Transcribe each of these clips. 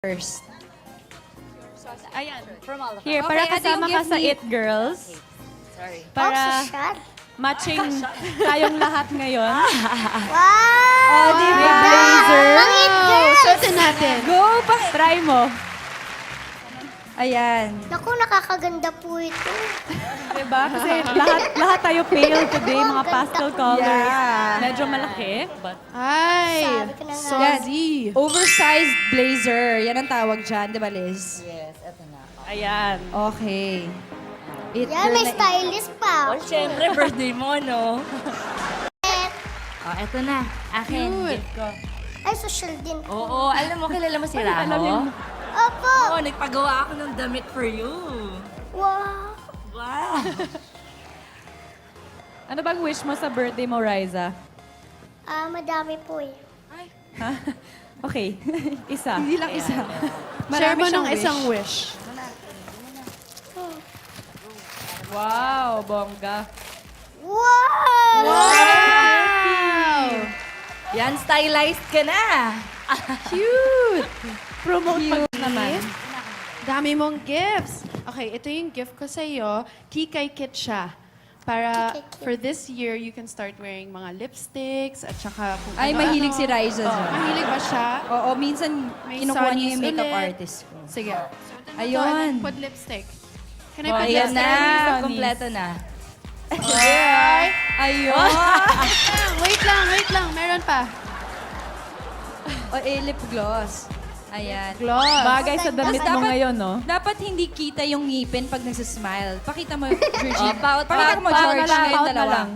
first. Ayan. From all of us. Here, Okay, para ate, kasama yung ka give sa me- It Girls. Sorry. Para shot? matching tayong lahat ngayon. Wow! Oh, di ba? Blazer. Ang it girls! Suotin natin. Go! Try mo. Ayan. Naku, nakakaganda po ito. Diba? Kasi lahat tayo pale today, mga pastel colors. Yeah. Medyo malaki. But Ay! Sabi ko na nga. Sozi. Oversized blazer. Yan ang tawag dyan, di ba, Liz? Yes, eto na. ayan. Okay. It Yan, may girl na- stylist pa. Oh, syempre, birthday mo, no? Oh, eto na. Akin. Cute. Gift ko. Ay, social din. Oo, alam mo, kilala mo si Raho? alam yun. Opo! Oo, nagpagawa ako ng damit for you. Wow! Wow. Ano bang wish mo sa birthday mo, Riza? Madami po eh. Ha? Okay. Isa. Hindi lang isa. Share mo siyang ng isang wish. Wow, bongga. Wow! Yan, stylized ka na. Cute! Promote mo naman. Dami mong gifts. Okay, ito yung gift ko sa iyo. Kikay kit siya. Para Kikay kit. for this year, you can start wearing mga lipsticks at saka kung Ay, ano-ano. mahilig si Riza dyan. Mahilig ba siya? Oo, minsan May kinukuha niya yung sunnies makeup ulit. artist ko. Sige. Ayun. Put lipstick. Can I Oh, put Ayan lipstick? na, kompleto na. Ayun. Wait lang. Meron pa. O, lip gloss. Ayan. Gloss. Bagay sa damit mo ngayon, no? Dapat hindi kita yung ngipin pag nagsasmile. Pakita mo, Georgie. Oh, pout, Pakita mo, pout, pout George. na lang, Kayong pout na dalawa. lang.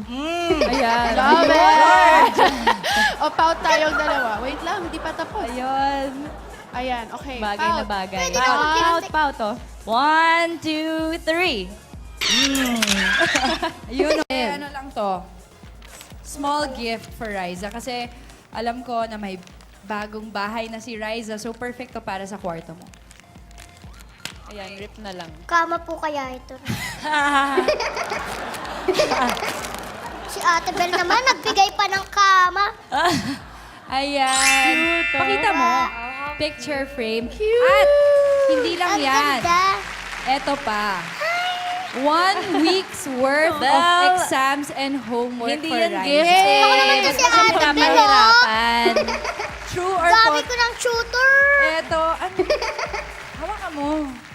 Ayan. Love it! o, pout tayong dalawa. Wait lang, hindi pa tapos. Ayun. Ayan, okay. Bagay na pout. bagay. Pwede ba mag-lipstick? Pout, oh. 1, 2, 3. Ayun. Ano lang to. Small gift for Riza. Kasi alam ko na may bagong bahay na si Riza. So, perfect to para sa kwarto mo. Ayan, rip na lang. Kama po kaya ito. Si Ate Bel naman, nagbigay pa ng kama. Ayan. Cute, oh. Pakita mo. Picture frame. At hindi lang Ang yan. ganda. Eto pa. 1 week's worth of Well, exams and homework Hindi for yan Riza. gift eh. Ako naman kasi Basta ate, ka pero- mahirapan. True or Dami false? ko ng shooter. Eto, ano? Hawakan mo.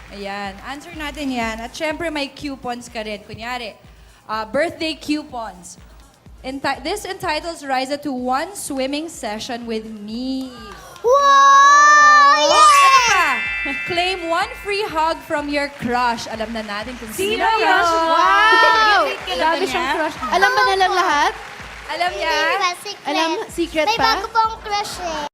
Ayan, answer natin yan. At syempre may coupons ka rin. Kunyari, birthday coupons. This entitles Riza to 1 swimming session with me. Wow! Oh, ito Yeah! pa. Claim 1 free hug from your crush. Alam na natin kung sino Sino yun. yun? Wow! Dami siyang crush. Alam ba na lang lahat? Alam niya? Hindi ba, secret? Alam, secret May pa? bago pang crush eh.